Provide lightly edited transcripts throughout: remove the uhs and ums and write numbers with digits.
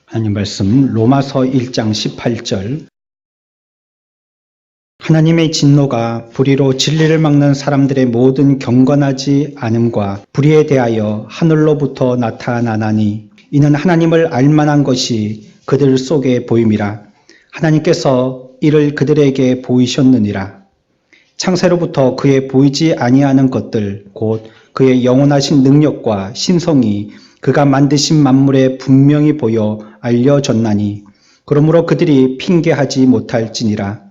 하나님 말씀 로마서 1장 18절. 하나님의 진노가 불의로 진리를 막는 사람들의 모든 경건하지 않음과 불의에 대하여 하늘로부터 나타나나니 이는 하나님을 알만한 것이 그들 속에 보임이라. 하나님께서 이를 그들에게 보이셨느니라. 창세로부터 그의 보이지 아니하는 것들 곧 그의 영원하신 능력과 신성이 그가 만드신 만물에 분명히 보여 알려졌나니 그러므로 그들이 핑계하지 못할지니라.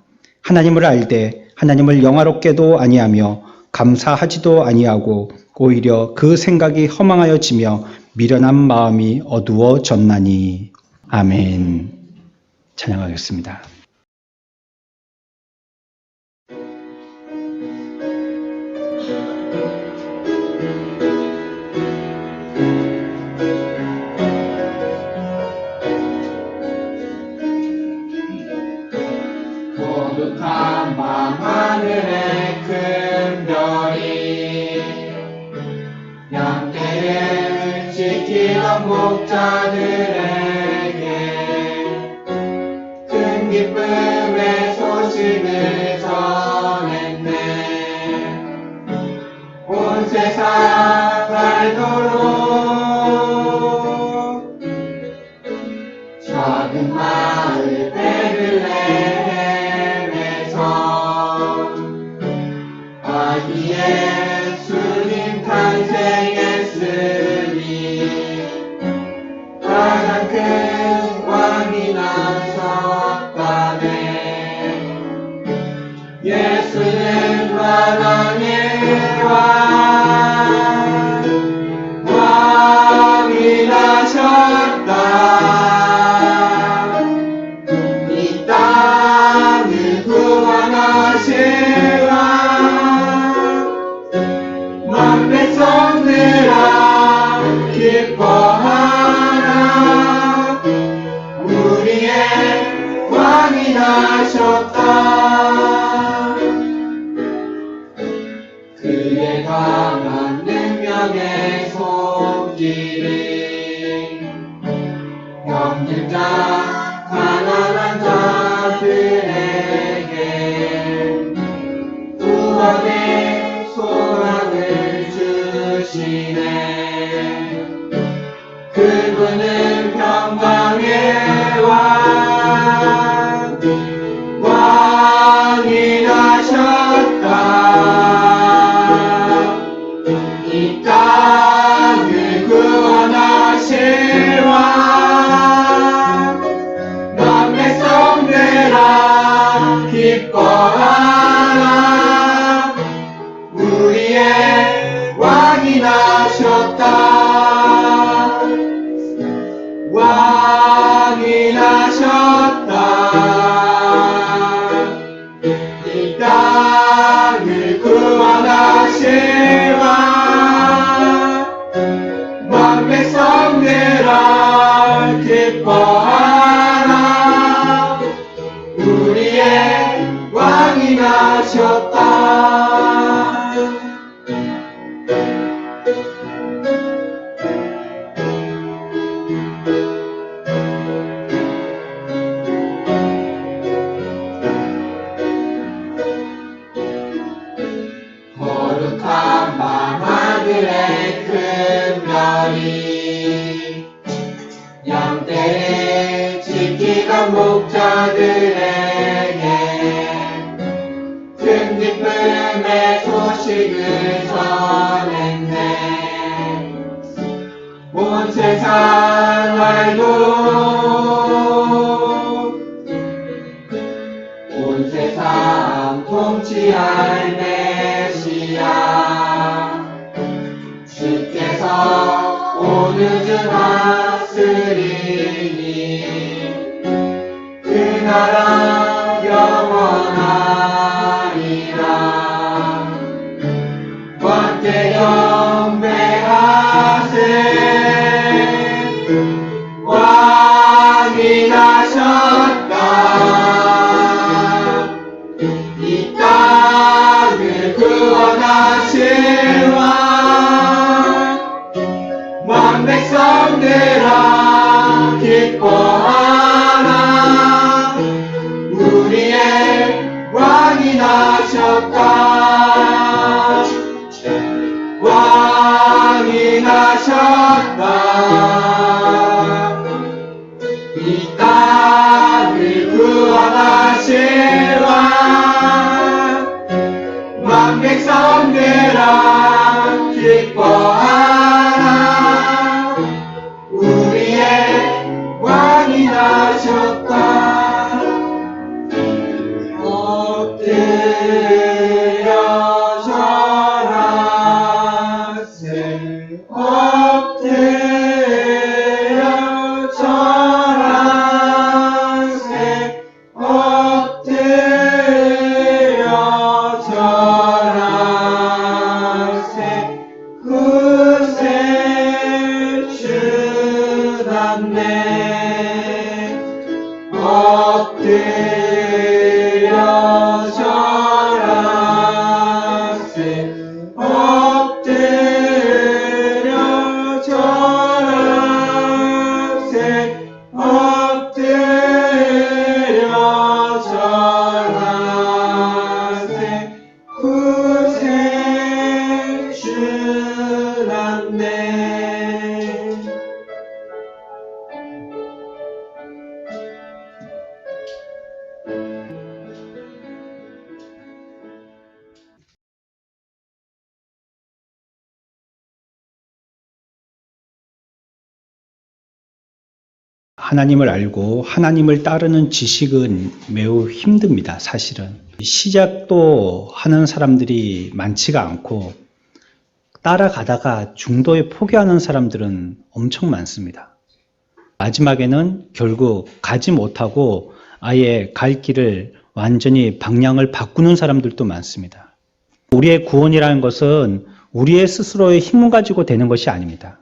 하나님을 알되 하나님을 영화롭게도 아니하며 감사하지도 아니하고 오히려 그 생각이 허망하여지며 미련한 마음이 어두워졌나니. 아멘. 찬양하겠습니다. 고독한 밤하늘의 큰 별이 양떼를 지키던 목자들에게 큰 기쁨의 소식을 전했네. 온 세상 알도록 작은 마을 베들레헴에서 아기 예수님 탄생했으니 가장 큰 왕이 나셨다네. 예수는 만왕의 왕이 나셨다. 이 땅을 구원하실 왕, 만 백성들아 기뻐하라. 우리의 왕이 나셨다. 그의 강한 능력의 손길이 병든 자 가난한 자들에게 구원의 소망을 주시네. 그분은 평강의 왕이 나셨다. 이 땅을 구원하실 왕, 만 백성들아 기뻐하라. 우리의 왕이 나셨다. 왕이 나셨다. 이 땅을 구원하실 왕, 만 백성들아 기뻐하라. 우리의 왕이 나셨다. 거룩한 밤하늘의 큰 별이 양떼를 지키던 목자들에게 큰 기쁨의 소식을 전했네. 온 세상 알도록 온 세상 통치할 메시아 주께서 온 우주 다스리니 그 나라 영원하리라. 왕께 경배하세. 왕이 나셨다. 이 땅을 구원하실 왕, 만 백성들아 기뻐 엎드려 절하세 엎드려 절하세 엎드려 절하세 구세주났네. 하나님을 알고 하나님을 따르는 지식은 매우 힘듭니다, 사실은. 시작도 하는 사람들이 많지가 않고 따라가다가 중도에 포기하는 사람들은 엄청 많습니다. 마지막에는 결국 가지 못하고 아예 갈 길을 완전히 방향을 바꾸는 사람들도 많습니다. 우리의 구원이라는 것은 우리의 스스로의 힘을 가지고 되는 것이 아닙니다.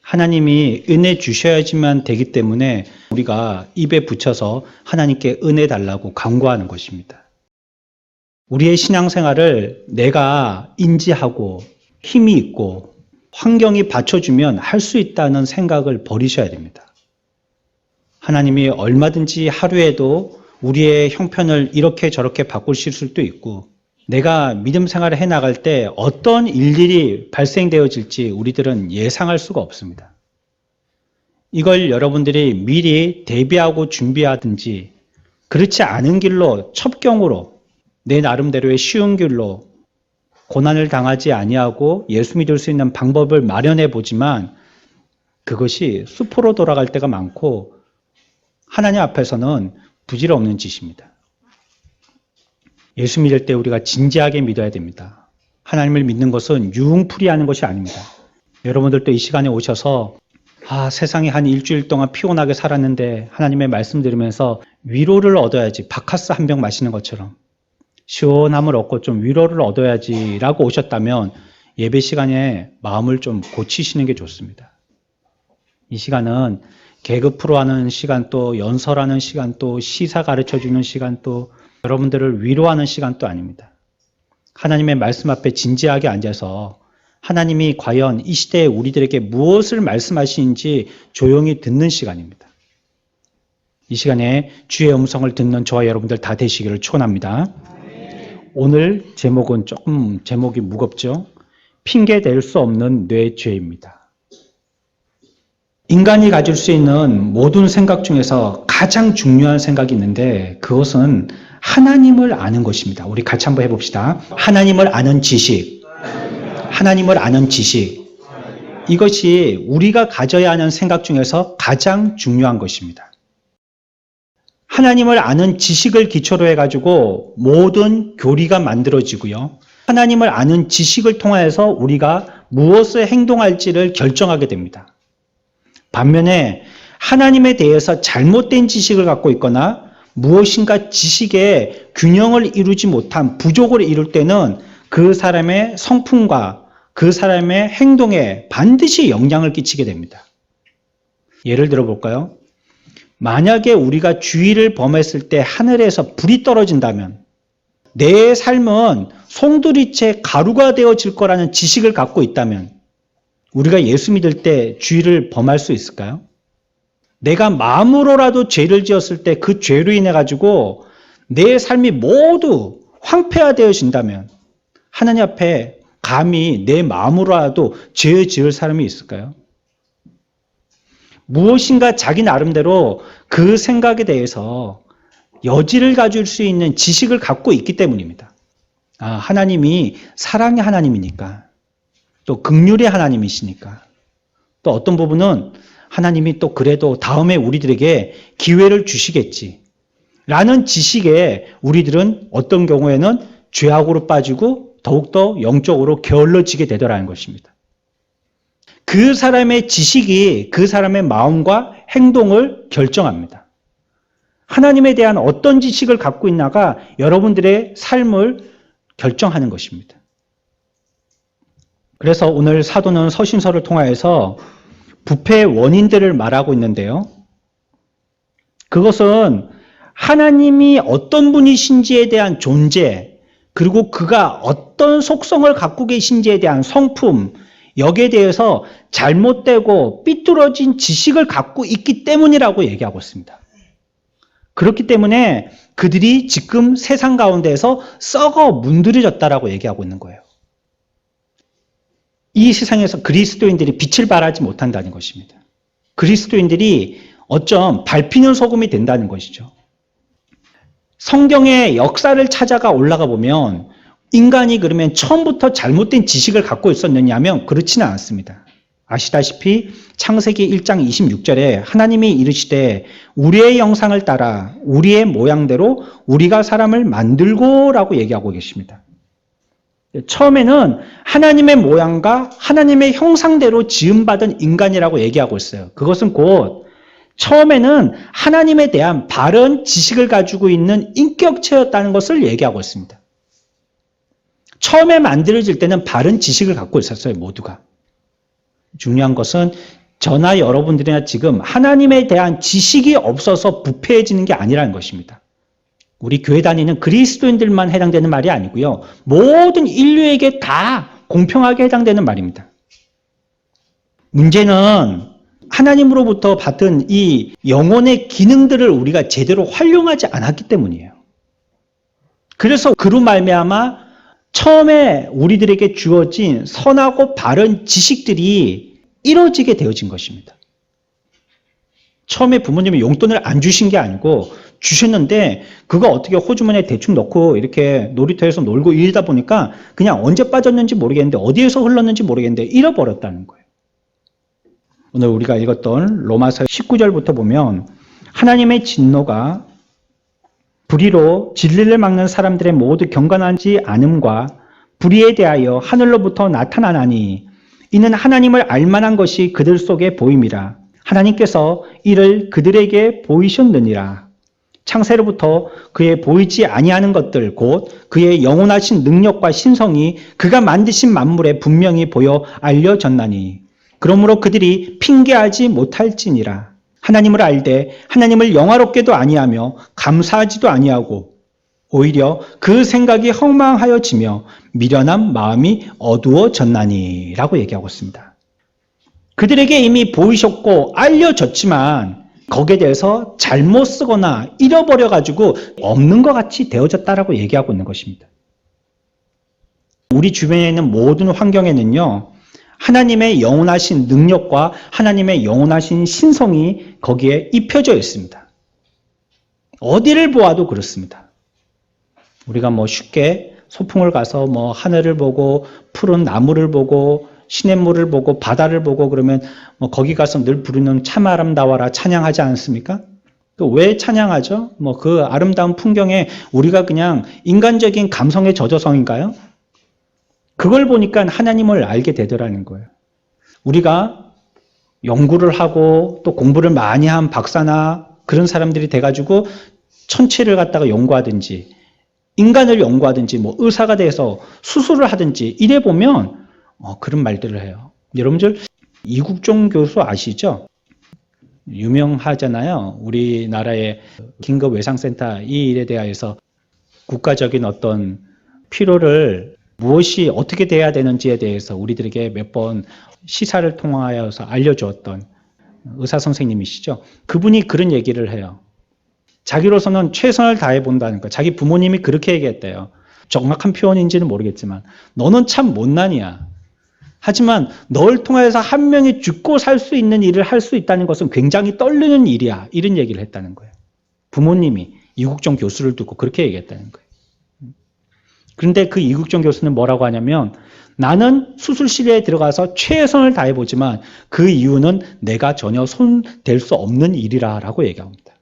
하나님이 은혜 주셔야지만 되기 때문에 우리가 입에 붙여서 하나님께 은혜 달라고 간구하는 것입니다. 우리의 신앙생활을 내가 인지하고 힘이 있고 환경이 받쳐주면 할 수 있다는 생각을 버리셔야 됩니다. 하나님이 얼마든지 하루에도 우리의 형편을 이렇게 저렇게 바꾸실 수도 있고 내가 믿음 생활을 해나갈 때 어떤 일들이 발생되어질지 우리들은 예상할 수가 없습니다. 이걸 여러분들이 미리 대비하고 준비하든지 그렇지 않은 길로 첩경으로 내 나름대로의 쉬운 길로 고난을 당하지 아니하고 예수 믿을 수 있는 방법을 마련해 보지만 그것이 수포로 돌아갈 때가 많고 하나님 앞에서는 부질없는 짓입니다. 예수 믿을 때 우리가 진지하게 믿어야 됩니다. 하나님을 믿는 것은 유흥풀이하는 것이 아닙니다. 여러분들도 이 시간에 오셔서 세상에 한 일주일 동안 피곤하게 살았는데 하나님의 말씀 들으면서 위로를 얻어야지, 바카스 한 병 마시는 것처럼 시원함을 얻고 좀 위로를 얻어야지 라고 오셨다면 예배 시간에 마음을 좀 고치시는 게 좋습니다. 이 시간은 개그 프로 하는 시간 또 연설하는 시간 또 시사 가르쳐주는 시간 또 여러분들을 위로하는 시간도 아닙니다. 하나님의 말씀 앞에 진지하게 앉아서 하나님이 과연 이 시대에 우리들에게 무엇을 말씀하시는지 조용히 듣는 시간입니다. 이 시간에 주의 음성을 듣는 저와 여러분들 다 되시기를 축원합니다. 오늘 제목이 무겁죠? 핑계 댈 수 없는 뇌죄입니다. 인간이 가질 수 있는 모든 생각 중에서 가장 중요한 생각이 있는데 그것은 하나님을 아는 것입니다. 우리 같이 한번 해봅시다. 하나님을 아는 지식. 하나님을 아는 지식. 이것이 우리가 가져야 하는 생각 중에서 가장 중요한 것입니다. 하나님을 아는 지식을 기초로 해가지고 모든 교리가 만들어지고요. 하나님을 아는 지식을 통해서 우리가 무엇을 행동할지를 결정하게 됩니다. 반면에 하나님에 대해서 잘못된 지식을 갖고 있거나 무엇인가 지식의 균형을 이루지 못한 부족을 이룰 때는 그 사람의 성품과 그 사람의 행동에 반드시 영향을 끼치게 됩니다. 예를 들어 볼까요? 만약에 우리가 주의를 범했을 때 하늘에서 불이 떨어진다면 내 삶은 송두리째 가루가 되어질 거라는 지식을 갖고 있다면 우리가 예수 믿을 때 주의를 범할 수 있을까요? 내가 마음으로라도 죄를 지었을 때 그 죄로 인해 가지고 내 삶이 모두 황폐화되어진다면 하나님 앞에 감히 내 마음으로라도 죄를 지을 사람이 있을까요? 무엇인가 자기 나름대로 그 생각에 대해서 여지를 가질 수 있는 지식을 갖고 있기 때문입니다. 하나님이 사랑의 하나님이니까 또 긍휼의 하나님이시니까 또 어떤 부분은 하나님이 또 그래도 다음에 우리들에게 기회를 주시겠지 라는 지식에 우리들은 어떤 경우에는 죄악으로 빠지고 더욱더 영적으로 게을러지게 되더라는 것입니다. 그 사람의 지식이 그 사람의 마음과 행동을 결정합니다. 하나님에 대한 어떤 지식을 갖고 있나가 여러분들의 삶을 결정하는 것입니다. 그래서 오늘 사도는 서신서를 통하여서 부패의 원인들을 말하고 있는데요. 그것은 하나님이 어떤 분이신지에 대한 존재, 그리고 그가 어떤 속성을 갖고 계신지에 대한 성품, 여기에 대해서 잘못되고 삐뚤어진 지식을 갖고 있기 때문이라고 얘기하고 있습니다. 그렇기 때문에 그들이 지금 세상 가운데에서 썩어 문드러졌다라고 얘기하고 있는 거예요. 이 세상에서 그리스도인들이 빛을 발하지 못한다는 것입니다. 그리스도인들이 어쩜 밟히는 소금이 된다는 것이죠. 성경의 역사를 찾아가 올라가 보면 인간이 그러면 처음부터 잘못된 지식을 갖고 있었느냐 하면 그렇지는 않습니다. 아시다시피 창세기 1장 26절에 하나님이 이르시되 우리의 형상을 따라 우리의 모양대로 우리가 사람을 만들고 라고 얘기하고 계십니다. 처음에는 하나님의 모양과 하나님의 형상대로 지음받은 인간이라고 얘기하고 있어요. 그것은 곧 처음에는 하나님에 대한 바른 지식을 가지고 있는 인격체였다는 것을 얘기하고 있습니다. 처음에 만들어질 때는 바른 지식을 갖고 있었어요, 모두가. 중요한 것은 저나 여러분들이나 지금 하나님에 대한 지식이 없어서 부패해지는 게 아니라는 것입니다. 우리 교회 다니는 그리스도인들만 해당되는 말이 아니고요. 모든 인류에게 다 공평하게 해당되는 말입니다. 문제는 하나님으로부터 받은 이 영혼의 기능들을 우리가 제대로 활용하지 않았기 때문이에요. 그래서 그로 말미암아 처음에 우리들에게 주어진 선하고 바른 지식들이 이루어지게 되어진 것입니다. 처음에 부모님이 용돈을 안 주신 게 아니고 주셨는데 그거 어떻게 호주머니에 대충 넣고 이렇게 놀이터에서 놀고 이러다 보니까 그냥 언제 빠졌는지 모르겠는데 어디에서 흘렀는지 모르겠는데 잃어버렸다는 거예요. 오늘 우리가 읽었던 로마서 19절부터 보면 하나님의 진노가 불의로 진리를 막는 사람들의 모두 경건하지 않음과 불의에 대하여 하늘로부터 나타나나니 이는 하나님을 알만한 것이 그들 속에 보임이라. 하나님께서 이를 그들에게 보이셨느니라. 창세로부터 그의 보이지 아니하는 것들 곧 그의 영원하신 능력과 신성이 그가 만드신 만물에 분명히 보여 알려졌나니 그러므로 그들이 핑계하지 못할지니라. 하나님을 알되 하나님을 영화롭게도 아니하며 감사하지도 아니하고 오히려 그 생각이 허망하여지며 미련한 마음이 어두워졌나니 라고 얘기하고 있습니다. 그들에게 이미 보이셨고 알려졌지만 거기에 대해서 잘못 쓰거나 잃어버려가지고 없는 것 같이 되어졌다라고 얘기하고 있는 것입니다. 우리 주변에 있는 모든 환경에는요, 하나님의 영원하신 능력과 하나님의 영원하신 신성이 거기에 입혀져 있습니다. 어디를 보아도 그렇습니다. 우리가 쉽게 소풍을 가서 하늘을 보고 푸른 나무를 보고 시냇물을 보고 바다를 보고 그러면 거기 가서 늘 부르는 참 아름다워라 찬양하지 않습니까? 또 왜 찬양하죠? 그 아름다운 풍경에 우리가 그냥 인간적인 감성의 저조성인가요? 그걸 보니까 하나님을 알게 되더라는 거예요. 우리가 연구를 하고 또 공부를 많이 한 박사나 그런 사람들이 돼가지고 천체를 갖다가 연구하든지 인간을 연구하든지 의사가 돼서 수술을 하든지 이래 보면 그런 말들을 해요. 여러분들 이국종 교수 아시죠? 유명하잖아요. 우리나라의 긴급외상센터 이 일에 대해서 국가적인 어떤 필요를 무엇이 어떻게 돼야 되는지에 대해서 우리들에게 몇 번 시사를 통하여서 알려주었던 의사 선생님이시죠. 그분이 그런 얘기를 해요. 자기로서는 최선을 다해 본다는 거. 자기 부모님이 그렇게 얘기했대요. 정확한 표현인지는 모르겠지만 너는 참 못난이야. 하지만 널 통해서 한 명이 죽고 살 수 있는 일을 할 수 있다는 것은 굉장히 떨리는 일이야. 이런 얘기를 했다는 거예요. 부모님이 이국종 교수를 두고 그렇게 얘기했다는 거예요. 그런데 그 이국종 교수는 뭐라고 하냐면 나는 수술실에 들어가서 최선을 다해보지만 그 이유는 내가 전혀 손댈 수 없는 일이라 라고 얘기합니다.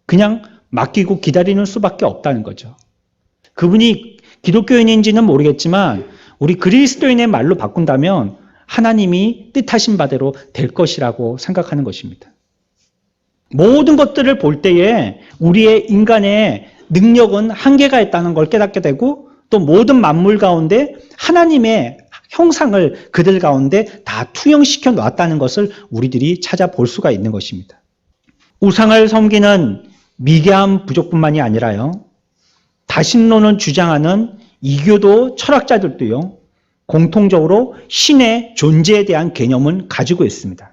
그냥 맡기고 기다리는 수밖에 없다는 거죠. 그분이 기독교인인지는 모르겠지만 우리 그리스도인의 말로 바꾼다면 하나님이 뜻하신 바대로 될 것이라고 생각하는 것입니다. 모든 것들을 볼 때에 우리의 인간의 능력은 한계가 있다는 걸 깨닫게 되고 또 모든 만물 가운데 하나님의 형상을 그들 가운데 다 투영시켜 놨다는 것을 우리들이 찾아볼 수가 있는 것입니다. 우상을 섬기는 미개한 부족뿐만이 아니라요, 다신론을 주장하는 이교도 철학자들도요, 공통적으로 신의 존재에 대한 개념을 가지고 있습니다.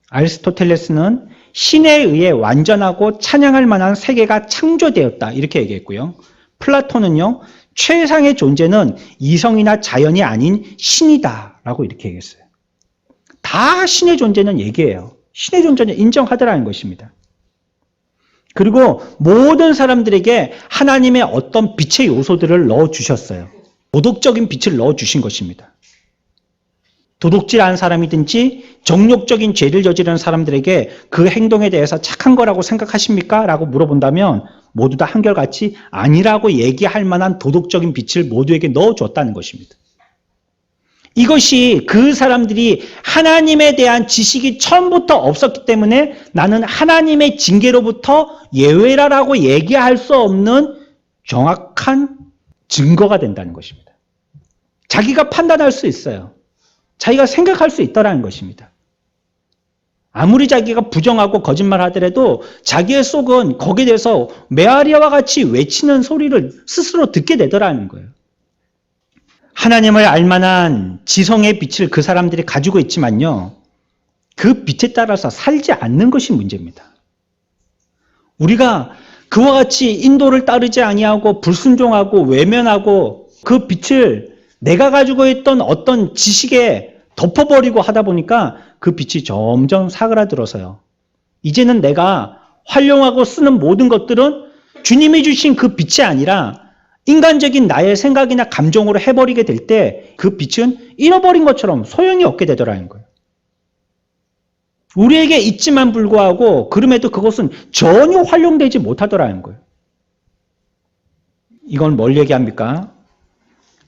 아리스토텔레스는 신에 의해 완전하고 찬양할 만한 세계가 창조되었다, 이렇게 얘기했고요. 플라톤은요, 최상의 존재는 이성이나 자연이 아닌 신이다 라고 이렇게 얘기했어요. 다 신의 존재는 얘기해요. 신의 존재는 인정하더라는 것입니다. 그리고 모든 사람들에게 하나님의 어떤 빛의 요소들을 넣어주셨어요. 도덕적인 빛을 넣어주신 것입니다. 도둑질한 사람이든지 정욕적인 죄를 저지른 사람들에게 그 행동에 대해서 착한 거라고 생각하십니까? 라고 물어본다면 모두 다 한결같이 아니라고 얘기할 만한 도덕적인 빛을 모두에게 넣어줬다는 것입니다. 이것이 그 사람들이 하나님에 대한 지식이 처음부터 없었기 때문에 나는 하나님의 징계로부터 예외라라고 얘기할 수 없는 정확한 증거가 된다는 것입니다. 자기가 판단할 수 있어요. 자기가 생각할 수 있다는 것입니다. 아무리 자기가 부정하고 거짓말하더라도 자기의 속은 거기에 대해서 메아리와 같이 외치는 소리를 스스로 듣게 되더라는 거예요. 하나님을 알만한 지성의 빛을 그 사람들이 가지고 있지만요, 그 빛에 따라서 살지 않는 것이 문제입니다. 우리가 그와 같이 인도를 따르지 아니하고 불순종하고 외면하고 그 빛을 내가 가지고 있던 어떤 지식에 덮어버리고 하다 보니까 그 빛이 점점 사그라들어서요, 이제는 내가 활용하고 쓰는 모든 것들은 주님이 주신 그 빛이 아니라 인간적인 나의 생각이나 감정으로 해버리게 될 때 그 빛은 잃어버린 것처럼 소용이 없게 되더라는 거예요. 우리에게 있지만 불구하고 그럼에도 그것은 전혀 활용되지 못하더라는 거예요. 이건 뭘 얘기합니까?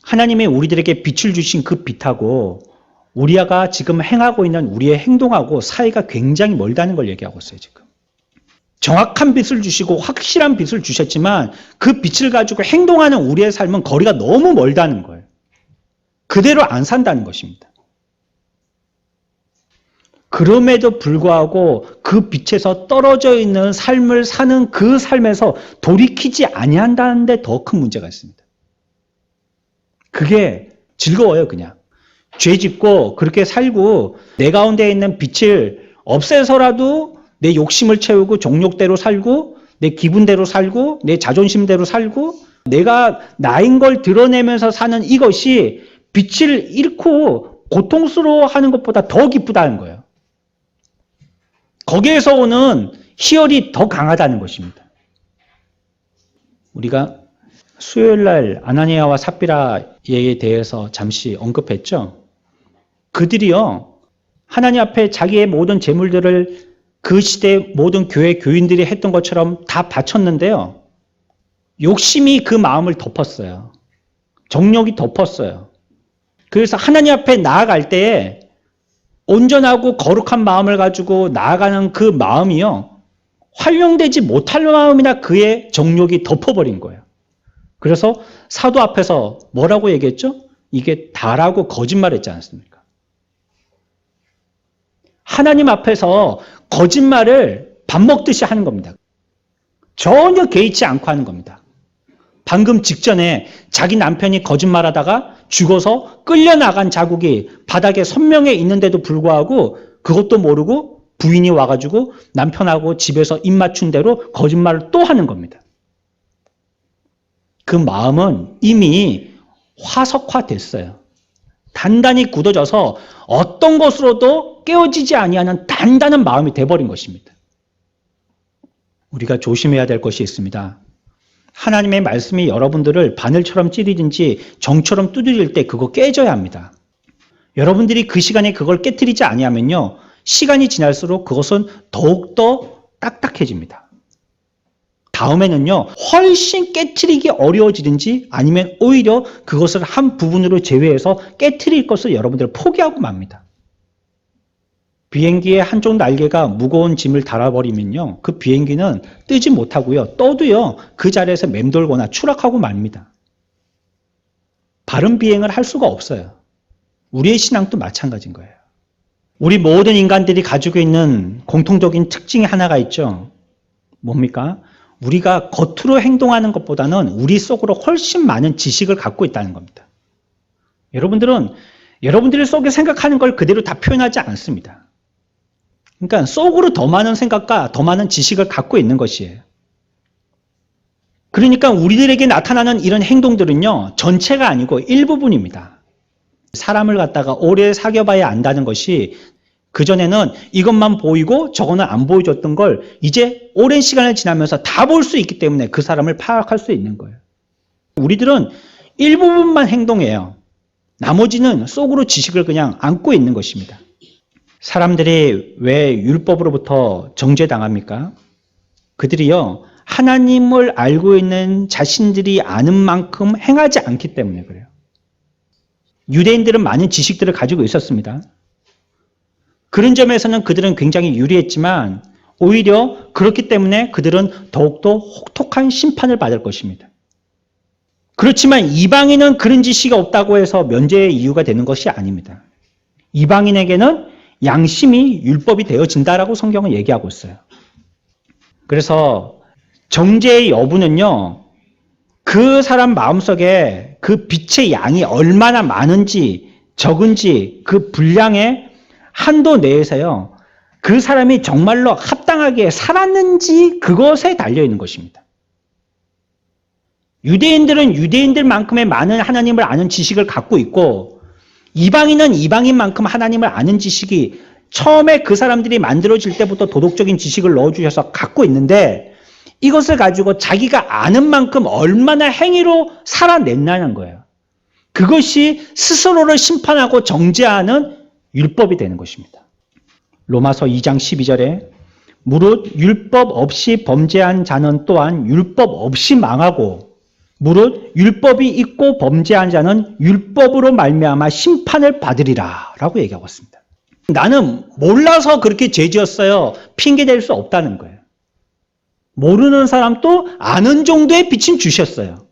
하나님이 우리들에게 빛을 주신 그 빛하고 우리가 지금 행하고 있는 우리의 행동하고 사이가 굉장히 멀다는 걸 얘기하고 있어요, 지금. 정확한 빛을 주시고 확실한 빛을 주셨지만 그 빛을 가지고 행동하는 우리의 삶은 거리가 너무 멀다는 거예요. 그대로 안 산다는 것입니다. 그럼에도 불구하고 그 빛에서 떨어져 있는 삶을 사는 그 삶에서 돌이키지 아니한다는 데 더 큰 문제가 있습니다. 그게 즐거워요, 그냥. 죄 짓고 그렇게 살고 내 가운데 있는 빛을 없애서라도 내 욕심을 채우고 정욕대로 살고 내 기분대로 살고 내 자존심대로 살고 내가 나인 걸 드러내면서 사는 이것이 빛을 잃고 고통스러워하는 것보다 더 기쁘다는 거예요. 거기에서 오는 희열이 더 강하다는 것입니다. 우리가 수요일날 아나니아와 삽비라에 대해서 잠시 언급했죠. 그들이요, 하나님 앞에 자기의 모든 재물들을 그 시대 모든 교회 교인들이 했던 것처럼 다 바쳤는데요, 욕심이 그 마음을 덮었어요. 정욕이 덮었어요. 그래서 하나님 앞에 나아갈 때에 온전하고 거룩한 마음을 가지고 나아가는 그 마음이요, 활용되지 못할 마음이나 그의 정욕이 덮어버린 거예요. 그래서 사도 앞에서 뭐라고 얘기했죠? 이게 다라고 거짓말했지 않습니까? 하나님 앞에서 거짓말을 밥 먹듯이 하는 겁니다. 전혀 개의치 않고 하는 겁니다. 방금 직전에 자기 남편이 거짓말하다가 죽어서 끌려나간 자국이 바닥에 선명해 있는데도 불구하고 그것도 모르고 부인이 와가지고 남편하고 집에서 입 맞춘 대로 거짓말을 또 하는 겁니다. 그 마음은 이미 화석화됐어요. 단단히 굳어져서 어떤 것으로도 깨어지지 아니하는 단단한 마음이 돼버린 것입니다. 우리가 조심해야 될 것이 있습니다. 하나님의 말씀이 여러분들을 바늘처럼 찌르든지 정처럼 두드릴 때 그거 깨져야 합니다. 여러분들이 그 시간에 그걸 깨트리지 아니하면요, 시간이 지날수록 그것은 더욱더 딱딱해집니다. 다음에는요, 훨씬 깨트리기 어려워지든지 아니면 오히려 그것을 한 부분으로 제외해서 깨트릴 것을 여러분들 포기하고 맙니다. 비행기의 한쪽 날개가 무거운 짐을 달아버리면요, 그 비행기는 뜨지 못하고요, 떠도요 그 자리에서 맴돌거나 추락하고 맙니다. 바른 비행을 할 수가 없어요. 우리의 신앙도 마찬가지인 거예요. 우리 모든 인간들이 가지고 있는 공통적인 특징이 하나가 있죠. 뭡니까? 우리가 겉으로 행동하는 것보다는 우리 속으로 훨씬 많은 지식을 갖고 있다는 겁니다. 여러분들은 여러분들이 속에 생각하는 걸 그대로 다 표현하지 않습니다. 그러니까 속으로 더 많은 생각과 더 많은 지식을 갖고 있는 것이에요. 그러니까 우리들에게 나타나는 이런 행동들은요, 전체가 아니고 일부분입니다. 사람을 갖다가 오래 사귀어봐야 안다는 것이 그전에는 이것만 보이고 저거는 안 보여줬던 걸 이제 오랜 시간을 지나면서 다 볼 수 있기 때문에 그 사람을 파악할 수 있는 거예요. 우리들은 일부분만 행동해요. 나머지는 속으로 지식을 그냥 안고 있는 것입니다. 사람들이 왜 율법으로부터 정죄당합니까? 그들이요, 하나님을 알고 있는 자신들이 아는 만큼 행하지 않기 때문에 그래요. 유대인들은 많은 지식들을 가지고 있었습니다. 그런 점에서는 그들은 굉장히 유리했지만 오히려 그렇기 때문에 그들은 더욱더 혹독한 심판을 받을 것입니다. 그렇지만 이방인은 그런 지식이 없다고 해서 면제의 이유가 되는 것이 아닙니다. 이방인에게는 양심이 율법이 되어진다라고 성경은 얘기하고 있어요. 그래서 정죄의 여부는요, 그 사람 마음속에 그 빛의 양이 얼마나 많은지 적은지 그 분량의 한도 내에서요, 그 사람이 정말로 합당하게 살았는지 그것에 달려있는 것입니다. 유대인들은 유대인들만큼의 많은 하나님을 아는 지식을 갖고 있고 이방인은 이방인만큼 하나님을 아는 지식이 처음에 그 사람들이 만들어질 때부터 도덕적인 지식을 넣어주셔서 갖고 있는데 이것을 가지고 자기가 아는 만큼 얼마나 행위로 살아냈냐는 거예요. 그것이 스스로를 심판하고 정죄하는 율법이 되는 것입니다. 로마서 2장 12절에 무릇 율법 없이 범죄한 자는 또한 율법 없이 망하고 무릇 율법이 있고 범죄한 자는 율법으로 말미암아 심판을 받으리라 라고 얘기하고 있습니다. 나는 몰라서 그렇게 죄 지었어요. 핑계댈 수 없다는 거예요. 모르는 사람도 아는 정도의 빛은 주셨어요.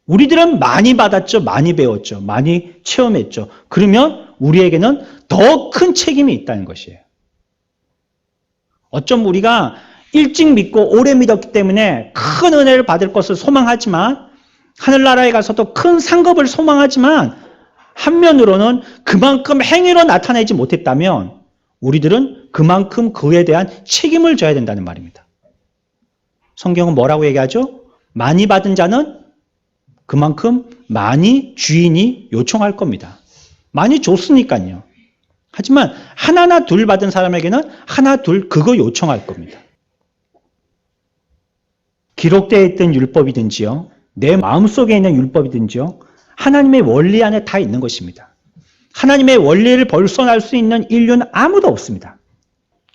우리들은 많이 받았죠. 많이 배웠죠. 많이 체험했죠. 그러면 우리에게는 더 큰 책임이 있다는 것이에요. 어쩜 우리가 일찍 믿고 오래 믿었기 때문에 큰 은혜를 받을 것을 소망하지만 하늘나라에 가서도 큰 상급을 소망하지만 한면으로는 그만큼 행위로 나타내지 못했다면 우리들은 그만큼 그에 대한 책임을 져야 된다는 말입니다. 성경은 뭐라고 얘기하죠? 많이 받은 자는 그만큼 많이 주인이 요청할 겁니다. 많이 줬으니까요. 하지만 하나나 둘 받은 사람에게는 하나 둘 그거 요청할 겁니다. 기록되어 있던 율법이든지요, 내 마음속에 있는 율법이든지요, 하나님의 원리 안에 다 있는 것입니다. 하나님의 원리를 벗어날 수 있는 인류는 아무도 없습니다.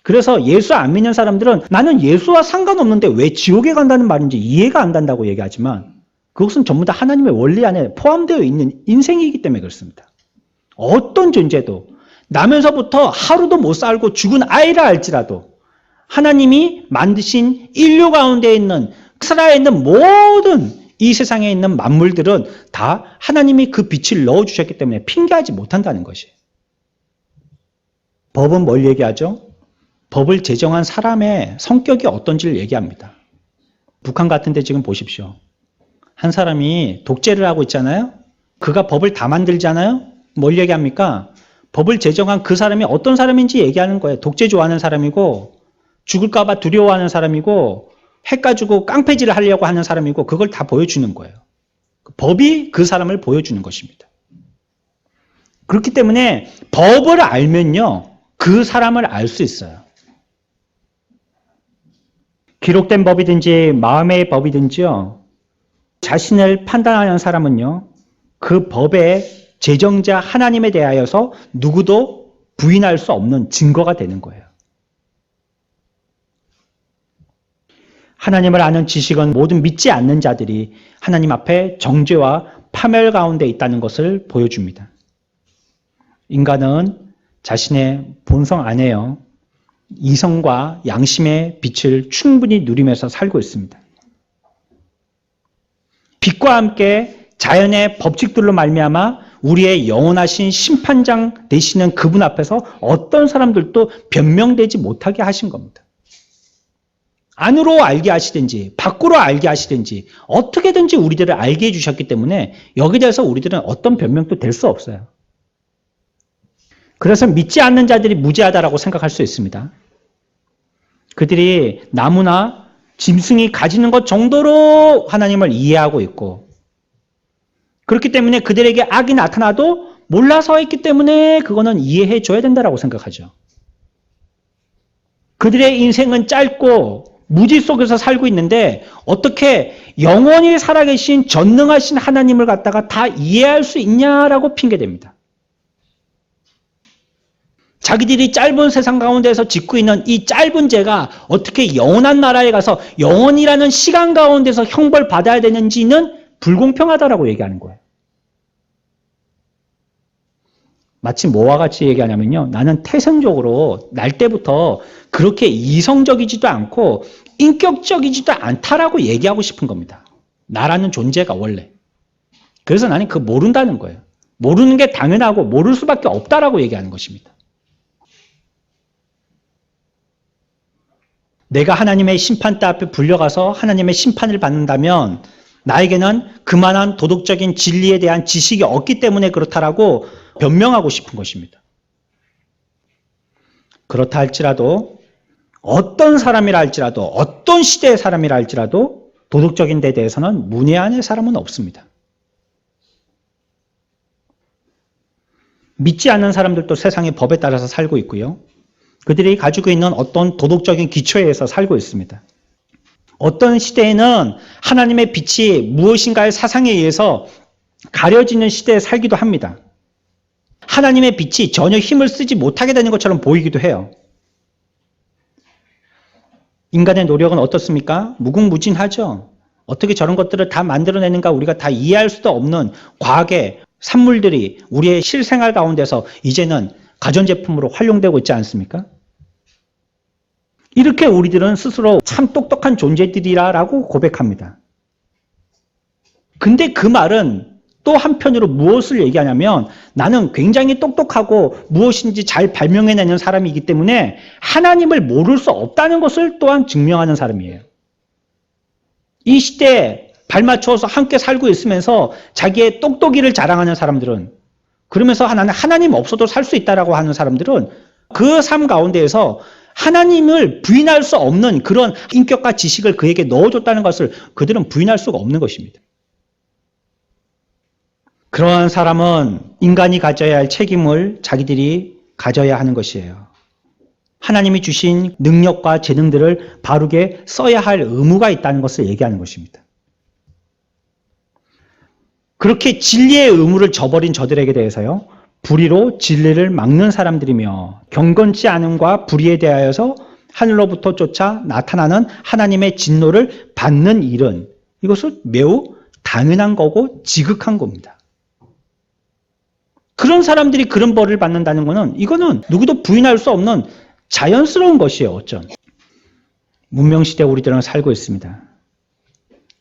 그래서 예수 안 믿는 사람들은 나는 예수와 상관없는데 왜 지옥에 간다는 말인지 이해가 안 간다고 얘기하지만 그것은 전부 다 하나님의 원리 안에 포함되어 있는 인생이기 때문에 그렇습니다. 어떤 존재도 나면서부터 하루도 못 살고 죽은 아이라 할지라도 하나님이 만드신 인류 가운데 있는 살아 있는 모든 이 세상에 있는 만물들은 다 하나님이 그 빛을 넣어주셨기 때문에 핑계하지 못한다는 것이에요. 법은 뭘 얘기하죠? 법을 제정한 사람의 성격이 어떤지를 얘기합니다. 북한 같은 데 지금 보십시오. 한 사람이 독재를 하고 있잖아요. 그가 법을 다 만들잖아요. 뭘 얘기합니까? 법을 제정한 그 사람이 어떤 사람인지 얘기하는 거예요. 독재 좋아하는 사람이고 죽을까 봐 두려워하는 사람이고 핵 가지고 깡패질을 하려고 하는 사람이고 그걸 다 보여주는 거예요. 법이 그 사람을 보여주는 것입니다. 그렇기 때문에 법을 알면요, 그 사람을 알 수 있어요. 기록된 법이든지 마음의 법이든지요, 자신을 판단하는 사람은요, 그 법의 제정자 하나님에 대하여서 누구도 부인할 수 없는 증거가 되는 거예요. 하나님을 아는 지식은 모든 믿지 않는 자들이 하나님 앞에 정죄와 파멸 가운데 있다는 것을 보여줍니다. 인간은 자신의 본성 안에요, 이성과 양심의 빛을 충분히 누리면서 살고 있습니다. 빛과 함께 자연의 법칙들로 말미암아 우리의 영원하신 심판장 되시는 그분 앞에서 어떤 사람들도 변명되지 못하게 하신 겁니다. 안으로 알게 하시든지 밖으로 알게 하시든지 어떻게든지 우리들을 알게 해주셨기 때문에 여기에 대해서 우리들은 어떤 변명도 될 수 없어요. 그래서 믿지 않는 자들이 무지하다라고 생각할 수 있습니다. 그들이 나무나 짐승이 가지는 것 정도로 하나님을 이해하고 있고 그렇기 때문에 그들에게 악이 나타나도 몰라서 했기 때문에 그거는 이해해 줘야 된다고 생각하죠. 그들의 인생은 짧고 무지 속에서 살고 있는데 어떻게 영원히 살아계신 전능하신 하나님을 갖다가 다 이해할 수 있냐라고 핑계댑니다. 자기들이 짧은 세상 가운데서 짓고 있는 이 짧은 죄가 어떻게 영원한 나라에 가서 영원이라는 시간 가운데서 형벌 받아야 되는지는 불공평하다라고 얘기하는 거예요. 마치 뭐와 같이 얘기하냐면요. 나는 태생적으로 날 때부터 그렇게 이성적이지도 않고 인격적이지도 않다라고 얘기하고 싶은 겁니다. 나라는 존재가 원래. 그래서 나는 그거 모른다는 거예요. 모르는 게 당연하고 모를 수밖에 없다라고 얘기하는 것입니다. 내가 하나님의 심판대 앞에 불려가서 하나님의 심판을 받는다면 나에게는 그만한 도덕적인 진리에 대한 지식이 없기 때문에 그렇다라고 변명하고 싶은 것입니다. 그렇다 할지라도 어떤 사람이라 할지라도 어떤 시대의 사람이라 할지라도 도덕적인 데 대해서는 문외한의 사람은 없습니다. 믿지 않는 사람들도 세상의 법에 따라서 살고 있고요. 그들이 가지고 있는 어떤 도덕적인 기초에 의해서 살고 있습니다. 어떤 시대에는 하나님의 빛이 무엇인가의 사상에 의해서 가려지는 시대에 살기도 합니다. 하나님의 빛이 전혀 힘을 쓰지 못하게 되는 것처럼 보이기도 해요. 인간의 노력은 어떻습니까? 무궁무진하죠. 어떻게 저런 것들을 다 만들어내는가 우리가 다 이해할 수도 없는 과학의 산물들이 우리의 실생활 가운데서 이제는 가전제품으로 활용되고 있지 않습니까? 이렇게 우리들은 스스로 참 똑똑한 존재들이라고 고백합니다. 근데 그 말은 또 한편으로 무엇을 얘기하냐면 나는 굉장히 똑똑하고 무엇인지 잘 발명해내는 사람이기 때문에 하나님을 모를 수 없다는 것을 또한 증명하는 사람이에요. 이 시대에 발맞춰서 함께 살고 있으면서 자기의 똑똑이를 자랑하는 사람들은 그러면서 나는 하나님 없어도 살 수 있다라고 하는 사람들은 그 삶 가운데에서 하나님을 부인할 수 없는 그런 인격과 지식을 그에게 넣어줬다는 것을 그들은 부인할 수가 없는 것입니다. 그러한 사람은 인간이 가져야 할 책임을 자기들이 가져야 하는 것이에요. 하나님이 주신 능력과 재능들을 바르게 써야 할 의무가 있다는 것을 얘기하는 것입니다. 그렇게 진리의 의무를 저버린 저들에게 대해서요. 불의로 진리를 막는 사람들이며 경건치 않음과 불의에 대하여서 하늘로부터 쫓아 나타나는 하나님의 진노를 받는 일은 이것은 매우 당연한 거고 지극한 겁니다. 그런 사람들이 그런 벌을 받는다는 것은 이거는 누구도 부인할 수 없는 자연스러운 것이에요. 어쩜. 문명시대에 우리들은 살고 있습니다.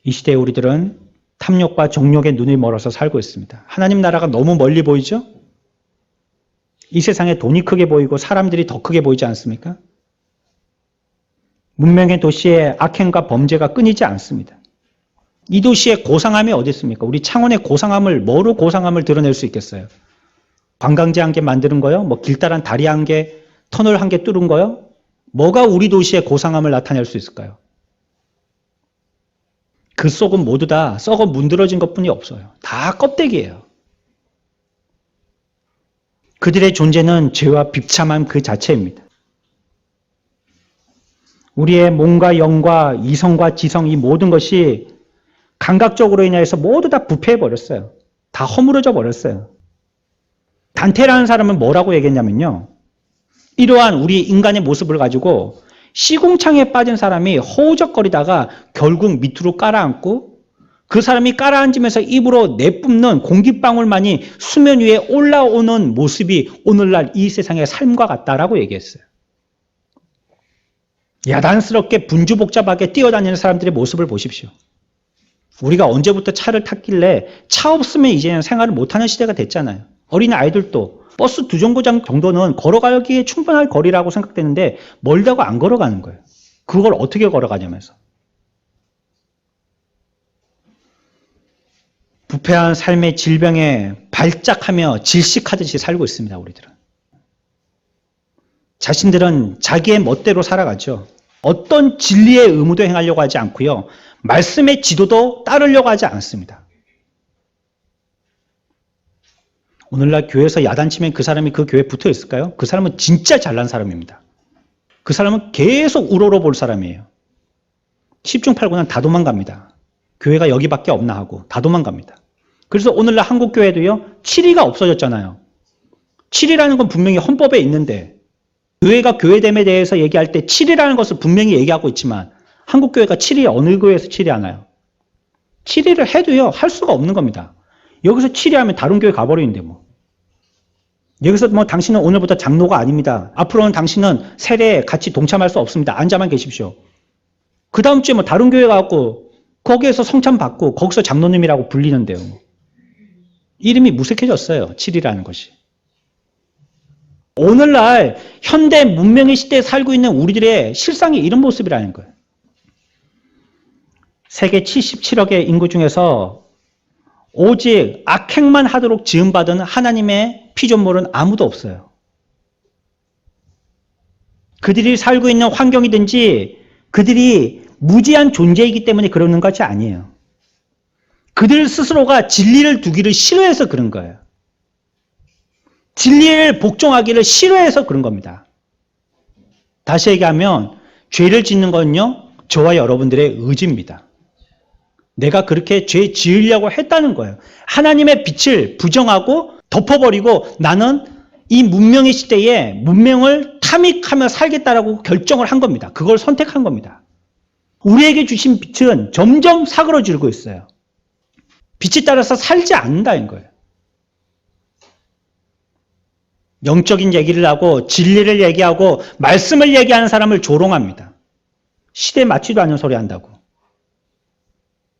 이 시대에 우리들은 탐욕과 정욕에 눈이 멀어서 살고 있습니다. 하나님 나라가 너무 멀리 보이죠? 이 세상에 돈이 크게 보이고 사람들이 더 크게 보이지 않습니까? 문명의 도시에 악행과 범죄가 끊이지 않습니다. 이 도시에 고상함이 어디 있습니까? 우리 창원의 고상함을 뭐로 고상함을 드러낼 수 있겠어요? 관광지 한 개 만드는 거요? 뭐 길다란 다리 한 개, 터널 한 개 뚫은 거요? 뭐가 우리 도시의 고상함을 나타낼 수 있을까요? 그 속은 모두 다 썩어 문드러진 것뿐이 없어요. 다 껍데기예요. 그들의 존재는 죄와 비참함 그 자체입니다. 우리의 몸과 영과 이성과 지성 이 모든 것이 감각적으로 인해서 모두 다 부패해버렸어요. 다 허물어져 버렸어요. 단테라는 사람은 뭐라고 얘기했냐면요. 이러한 우리 인간의 모습을 가지고 시궁창에 빠진 사람이 허우적거리다가 결국 밑으로 깔아앉고 그 사람이 깔아앉으면서 입으로 내뿜는 공기방울만이 수면 위에 올라오는 모습이 오늘날 이 세상의 삶과 같다라고 얘기했어요. 야단스럽게 분주복잡하게 뛰어다니는 사람들의 모습을 보십시오. 우리가 언제부터 차를 탔길래 차 없으면 이제는 생활을 못하는 시대가 됐잖아요. 어린 아이들도 버스 2정거장 정도는 걸어가기에 충분할 거리라고 생각되는데 멀다고 안 걸어가는 거예요. 그걸 어떻게 걸어가냐면서. 부패한 삶의 질병에 발작하며 질식하듯이 살고 있습니다. 우리들은. 자신들은 자기의 멋대로 살아가죠. 어떤 진리의 의무도 행하려고 하지 않고요. 말씀의 지도도 따르려고 하지 않습니다. 오늘날 교회에서 야단치면 그 사람이 그 교회에 붙어 있을까요? 그 사람은 진짜 잘난 사람입니다. 그 사람은 계속 우러러볼 사람이에요. 10중 8구는 다 도망갑니다. 교회가 여기밖에 없나 하고 다 도망갑니다. 그래서 오늘날 한국 교회도요. 7위가 없어졌잖아요. 7위라는 건 분명히 헌법에 있는데 교회가 교회됨에 대해서 얘기할 때 7위라는 것을 분명히 얘기하고 있지만 한국 교회가 7위 어느 교회에서 7위 하나요? 7위를 해도요. 할 수가 없는 겁니다. 여기서 7위 하면 다른 교회 가버리는데 뭐. 여기서 뭐 당신은 오늘부터 장로가 아닙니다. 앞으로는 당신은 세례에 같이 동참할 수 없습니다. 앉아만 계십시오. 그 다음 주에 뭐 다른 교회 가고 거기에서 성찬 받고 거기서 장로님이라고 불리는데요. 이름이 무색해졌어요. 7위라는 것이. 오늘날 현대 문명의 시대에 살고 있는 우리들의 실상이 이런 모습이라는 거예요. 세계 77억의 인구 중에서 오직 악행만 하도록 지음받은 하나님의 피조물은 아무도 없어요. 그들이 살고 있는 환경이든지 그들이 무지한 존재이기 때문에 그러는 것이 아니에요. 그들 스스로가 진리를 두기를 싫어해서 그런 거예요. 진리를 복종하기를 싫어해서 그런 겁니다. 다시 얘기하면 죄를 짓는 건요. 저와 여러분들의 의지입니다. 내가 그렇게 죄 지으려고 했다는 거예요. 하나님의 빛을 부정하고 덮어버리고 나는 이 문명의 시대에 문명을 탐닉하며 살겠다라고 결정을 한 겁니다. 그걸 선택한 겁니다. 우리에게 주신 빛은 점점 사그러지고 있어요. 빛에 따라서 살지 않는다는 거예요. 영적인 얘기를 하고 진리를 얘기하고 말씀을 얘기하는 사람을 조롱합니다. 시대에 맞지도 않는 소리 한다고.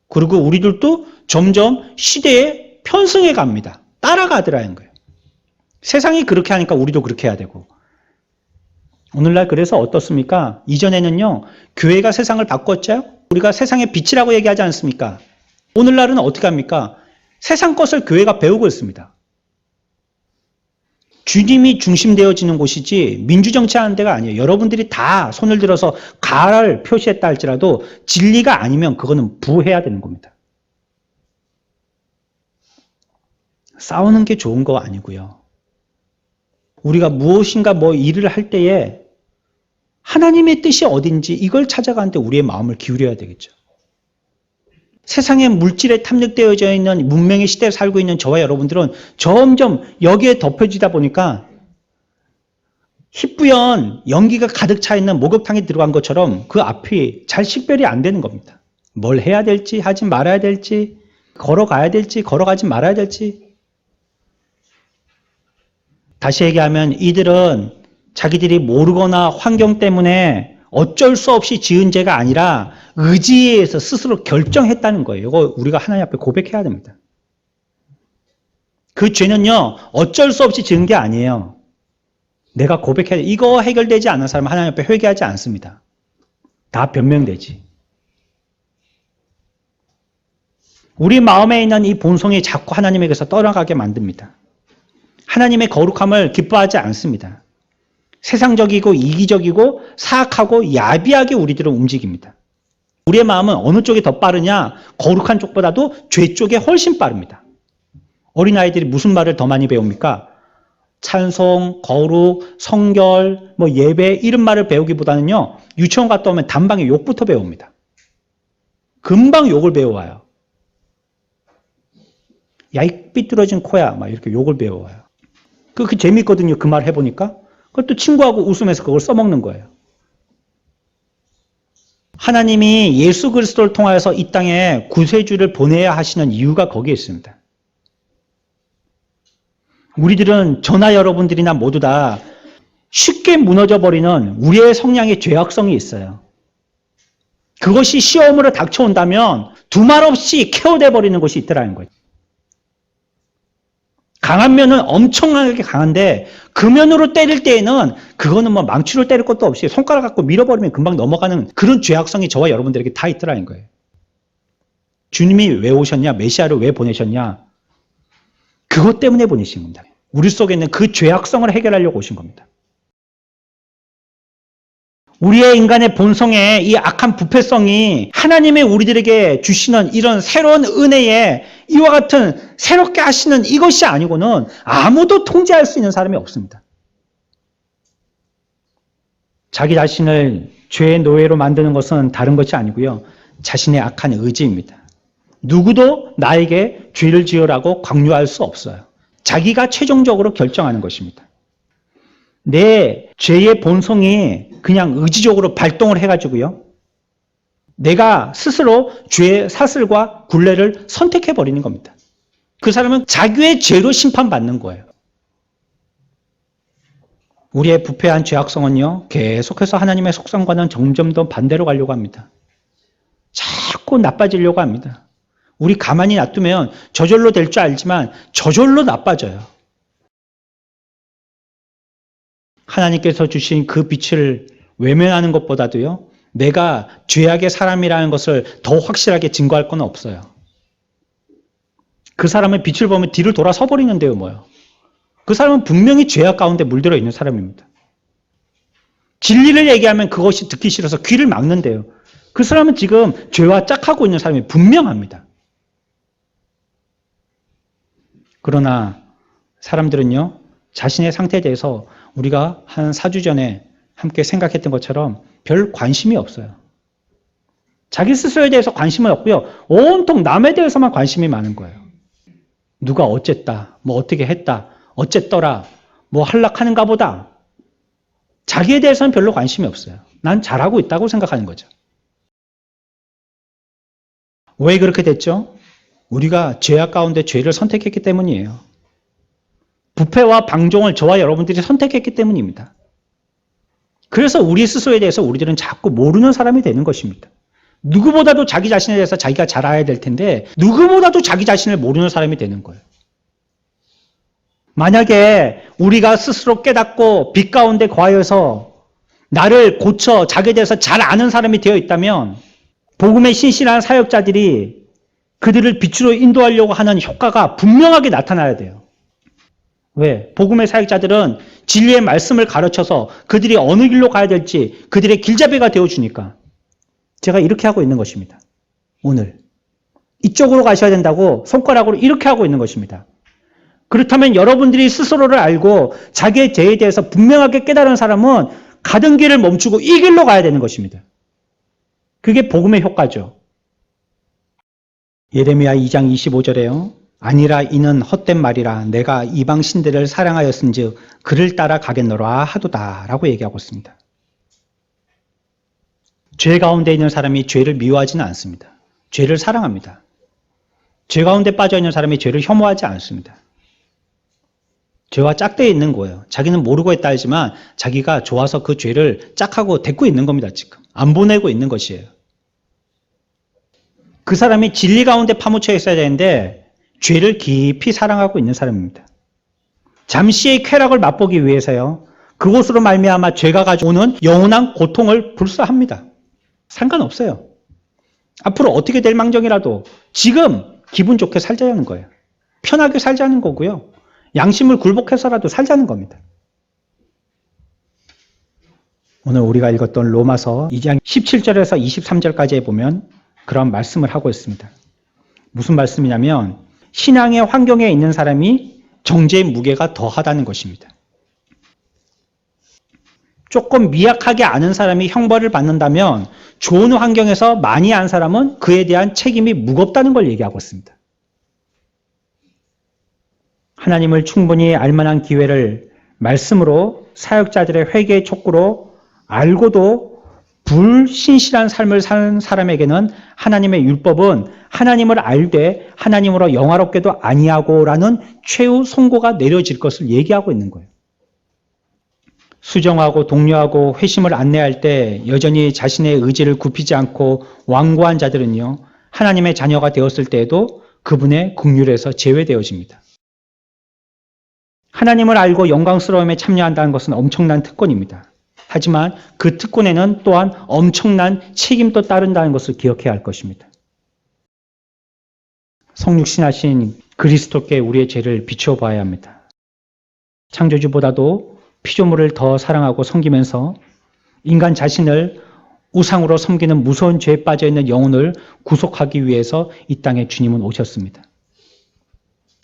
그리고 우리들도 점점 시대에 편승해 갑니다. 따라가더라는 거예요. 세상이 그렇게 하니까 우리도 그렇게 해야 되고. 오늘날 그래서 어떻습니까? 이전에는요. 교회가 세상을 바꿨죠. 우리가 세상의 빛이라고 얘기하지 않습니까? 오늘날은 어떻게 합니까? 세상 것을 교회가 배우고 있습니다. 주님이 중심되어지는 곳이지 민주정치하는 데가 아니에요. 여러분들이 다 손을 들어서 가를 표시했다 할지라도 진리가 아니면 그거는 부해야 되는 겁니다. 싸우는 게 좋은 거 아니고요. 우리가 무엇인가 뭐 일을 할 때에 하나님의 뜻이 어딘지 이걸 찾아가는데 우리의 마음을 기울여야 되겠죠. 세상의 물질에 탐닉되어져 있는 문명의 시대에 살고 있는 저와 여러분들은 점점 여기에 덮여지다 보니까 희뿌연 연기가 가득 차 있는 목욕탕에 들어간 것처럼 그 앞이 잘 식별이 안 되는 겁니다. 뭘 해야 될지 하지 말아야 될지 걸어가야 될지 걸어가지 말아야 될지. 다시 얘기하면 이들은 자기들이 모르거나 환경 때문에 어쩔 수 없이 지은 죄가 아니라 의지에 의해서 스스로 결정했다는 거예요. 이거 우리가 하나님 앞에 고백해야 됩니다. 그 죄는요. 어쩔 수 없이 지은 게 아니에요. 내가 고백해야 돼. 이거 해결되지 않은 사람은 하나님 앞에 회개하지 않습니다. 다 변명되지. 우리 마음에 있는 이 본성이 자꾸 하나님에게서 떠나가게 만듭니다. 하나님의 거룩함을 기뻐하지 않습니다. 세상적이고 이기적이고 사악하고 야비하게 우리들은 움직입니다. 우리의 마음은 어느 쪽이 더 빠르냐? 거룩한 쪽보다도 죄 쪽에 훨씬 빠릅니다. 어린아이들이 무슨 말을 더 많이 배웁니까? 찬송, 거룩, 성결, 뭐 예배 이런 말을 배우기보다는요. 유치원 갔다 오면 단방에 욕부터 배웁니다. 금방 욕을 배워와요. 야, 이 삐뚤어진 코야. 막 이렇게 욕을 배워와요. 그 재밌거든요. 그 말 해보니까. 그것도 친구하고 웃으면서 그걸 써먹는 거예요. 하나님이 예수 그리스도를 통하여서 이 땅에 구세주를 보내야 하시는 이유가 거기에 있습니다. 우리들은 저나 여러분들이나 모두 다 쉽게 무너져 버리는 우리의 성향의 죄악성이 있어요. 그것이 시험으로 닥쳐온다면 두말 없이 케어돼 버리는 것이 있더라는 거예요. 강한 면은 엄청나게 강한데 그 면으로 때릴 때에는 그거는 뭐 망치로 때릴 것도 없이 손가락 갖고 밀어버리면 금방 넘어가는 그런 죄악성이 저와 여러분들에게 다 있더라는 거예요. 주님이 왜 오셨냐? 메시아를 왜 보내셨냐? 그것 때문에 보내신 겁니다. 우리 속에 있는 그 죄악성을 해결하려고 오신 겁니다. 우리의 인간의 본성의 이 악한 부패성이 하나님의 우리들에게 주시는 이런 새로운 은혜에 이와 같은 새롭게 하시는 이것이 아니고는 아무도 통제할 수 있는 사람이 없습니다. 자기 자신을 죄의 노예로 만드는 것은 다른 것이 아니고요. 자신의 악한 의지입니다. 누구도 나에게 죄를 지으라고 강요할 수 없어요. 자기가 최종적으로 결정하는 것입니다. 내 죄의 본성이 그냥 의지적으로 발동을 해가지고요. 내가 스스로 죄의 사슬과 굴레를 선택해버리는 겁니다. 그 사람은 자기의 죄로 심판받는 거예요. 우리의 부패한 죄악성은요, 계속해서 하나님의 속성과는 점점 더 반대로 가려고 합니다. 자꾸 나빠지려고 합니다. 우리 가만히 놔두면 저절로 될 줄 알지만 저절로 나빠져요. 하나님께서 주신 그 빛을 외면하는 것보다도요, 내가 죄악의 사람이라는 것을 더 확실하게 증거할 건 없어요. 그 사람의 빛을 보면 뒤를 돌아서 버리는데요, 뭐요. 그 사람은 분명히 죄악 가운데 물들어 있는 사람입니다. 진리를 얘기하면 그것이 듣기 싫어서 귀를 막는데요. 그 사람은 지금 죄와 짝하고 있는 사람이 분명합니다. 그러나 사람들은요, 자신의 상태에 대해서 우리가 한 4주 전에 함께 생각했던 것처럼 별 관심이 없어요. 자기 스스로에 대해서 관심은 없고요. 온통 남에 대해서만 관심이 많은 거예요. 누가 어쨌다, 뭐 어떻게 했다, 어쨌더라, 뭐 할락하는가 보다. 자기에 대해서는 별로 관심이 없어요. 난 잘하고 있다고 생각하는 거죠. 왜 그렇게 됐죠? 우리가 죄악 가운데 죄를 선택했기 때문이에요. 부패와 방종을 저와 여러분들이 선택했기 때문입니다. 그래서 우리 스스로에 대해서 우리들은 자꾸 모르는 사람이 되는 것입니다. 누구보다도 자기 자신에 대해서 자기가 잘 알아야 될 텐데 누구보다도 자기 자신을 모르는 사람이 되는 거예요. 만약에 우리가 스스로 깨닫고 빛 가운데 거하여서 나를 고쳐 자기에 대해서 잘 아는 사람이 되어 있다면 복음의 신실한 사역자들이 그들을 빛으로 인도하려고 하는 효과가 분명하게 나타나야 돼요. 왜? 복음의 사역자들은 진리의 말씀을 가르쳐서 그들이 어느 길로 가야 될지 그들의 길잡이가 되어주니까 제가 이렇게 하고 있는 것입니다. 오늘 이쪽으로 가셔야 된다고 손가락으로 이렇게 하고 있는 것입니다. 그렇다면 여러분들이 스스로를 알고 자기의 죄에 대해서 분명하게 깨달은 사람은 가던 길을 멈추고 이 길로 가야 되는 것입니다. 그게 복음의 효과죠. 예레미야 2장 25절에요. 아니라 이는 헛된 말이라 내가 이방 신들을 사랑하였은즉 그를 따라 가겠노라 하도다 라고 얘기하고 있습니다. 죄 가운데 있는 사람이 죄를 미워하지는 않습니다. 죄를 사랑합니다. 죄 가운데 빠져 있는 사람이 죄를 혐오하지 않습니다. 죄와 짝대에 있는 거예요. 자기는 모르고 했다 하지만 자기가 좋아서 그 죄를 짝하고 데리고 있는 겁니다. 지금 안 보내고 있는 것이에요. 그 사람이 진리 가운데 파묻혀 있어야 되는데 죄를 깊이 사랑하고 있는 사람입니다. 잠시의 쾌락을 맛보기 위해서요. 그것으로 말미암아 죄가 가져오는 영원한 고통을 불사합니다. 상관없어요. 앞으로 어떻게 될 망정이라도 지금 기분 좋게 살자는 거예요. 편하게 살자는 거고요. 양심을 굴복해서라도 살자는 겁니다. 오늘 우리가 읽었던 로마서 2장 17절에서 23절까지에 보면 그런 말씀을 하고 있습니다. 무슨 말씀이냐면 신앙의 환경에 있는 사람이 정죄의 무게가 더하다는 것입니다. 조금 미약하게 아는 사람이 형벌을 받는다면 좋은 환경에서 많이 안 사람은 그에 대한 책임이 무겁다는 걸 얘기하고 있습니다. 하나님을 충분히 알만한 기회를 말씀으로 사역자들의 회개의 촉구로 알고도 불신실한 삶을 사는 사람에게는 하나님의 율법은 하나님을 알되 하나님으로 영화롭게도 아니하고라는 최후 선고가 내려질 것을 얘기하고 있는 거예요. 수정하고 독려하고 회심을 안내할 때 여전히 자신의 의지를 굽히지 않고 완고한 자들은요, 하나님의 자녀가 되었을 때에도 그분의 긍휼에서 제외되어집니다. 하나님을 알고 영광스러움에 참여한다는 것은 엄청난 특권입니다. 하지만 그 특권에는 또한 엄청난 책임도 따른다는 것을 기억해야 할 것입니다. 성육신하신 그리스도께 우리의 죄를 비추어 봐야 합니다. 창조주보다도 피조물을 더 사랑하고 섬기면서 인간 자신을 우상으로 섬기는 무서운 죄에 빠져있는 영혼을 구속하기 위해서 이 땅에 주님은 오셨습니다.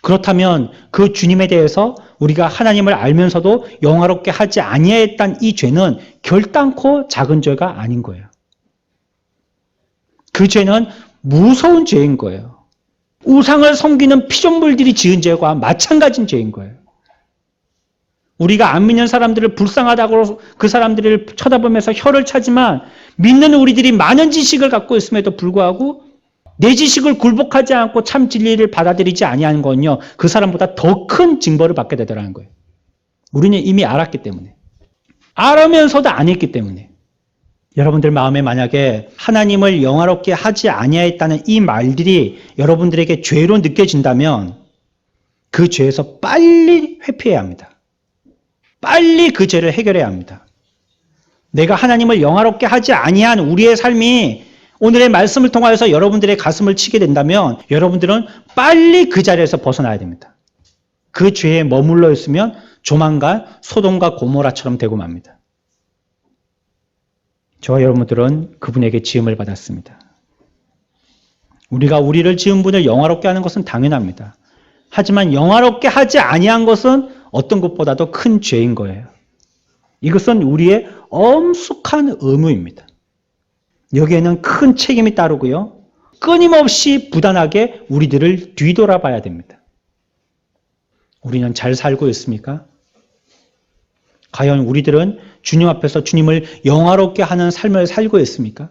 그렇다면 그 주님에 대해서 우리가 하나님을 알면서도 영화롭게 하지 아니했던 이 죄는 결단코 작은 죄가 아닌 거예요. 그 죄는 무서운 죄인 거예요. 우상을 섬기는 피조물들이 지은 죄와 마찬가지인 죄인 거예요. 우리가 안 믿는 사람들을 불쌍하다고 그 사람들을 쳐다보면서 혀를 차지만 믿는 우리들이 많은 지식을 갖고 있음에도 불구하고 내 지식을 굴복하지 않고 참 진리를 받아들이지 아니하는 건요, 그 사람보다 더 큰 징벌을 받게 되더라는 거예요. 우리는 이미 알았기 때문에. 알면서도 안 했기 때문에. 여러분들 마음에 만약에 하나님을 영화롭게 하지 아니하였다는 이 말들이 여러분들에게 죄로 느껴진다면 그 죄에서 빨리 회피해야 합니다. 빨리 그 죄를 해결해야 합니다. 내가 하나님을 영화롭게 하지 아니한 우리의 삶이 오늘의 말씀을 통하여서 여러분들의 가슴을 치게 된다면 여러분들은 빨리 그 자리에서 벗어나야 됩니다. 그 죄에 머물러 있으면 조만간 소돔과 고모라처럼 되고 맙니다. 저와 여러분들은 그분에게 지음을 받았습니다. 우리가 우리를 지은 분을 영화롭게 하는 것은 당연합니다. 하지만 영화롭게 하지 아니한 것은 어떤 것보다도 큰 죄인 거예요. 이것은 우리의 엄숙한 의무입니다. 여기에는 큰 책임이 따르고요. 끊임없이 부단하게 우리들을 뒤돌아봐야 됩니다. 우리는 잘 살고 있습니까? 과연 우리들은 주님 앞에서 주님을 영화롭게 하는 삶을 살고 있습니까?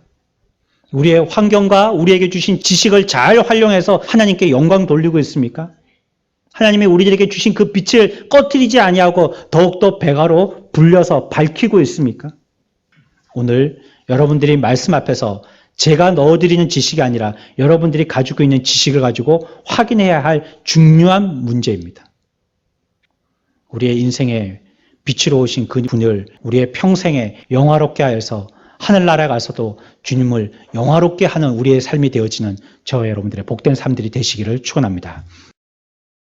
우리의 환경과 우리에게 주신 지식을 잘 활용해서 하나님께 영광 돌리고 있습니까? 하나님이 우리들에게 주신 그 빛을 꺼뜨리지 아니하고 더욱더 배가로 불려서 밝히고 있습니까? 오늘 여러분들이 말씀 앞에서 제가 넣어드리는 지식이 아니라 여러분들이 가지고 있는 지식을 가지고 확인해야 할 중요한 문제입니다. 우리의 인생에 빛으로 오신 그 분을 우리의 평생에 영화롭게 하여서 하늘나라에 가서도 주님을 영화롭게 하는 우리의 삶이 되어지는 저와 여러분들의 복된 삶들이 되시기를 축원합니다.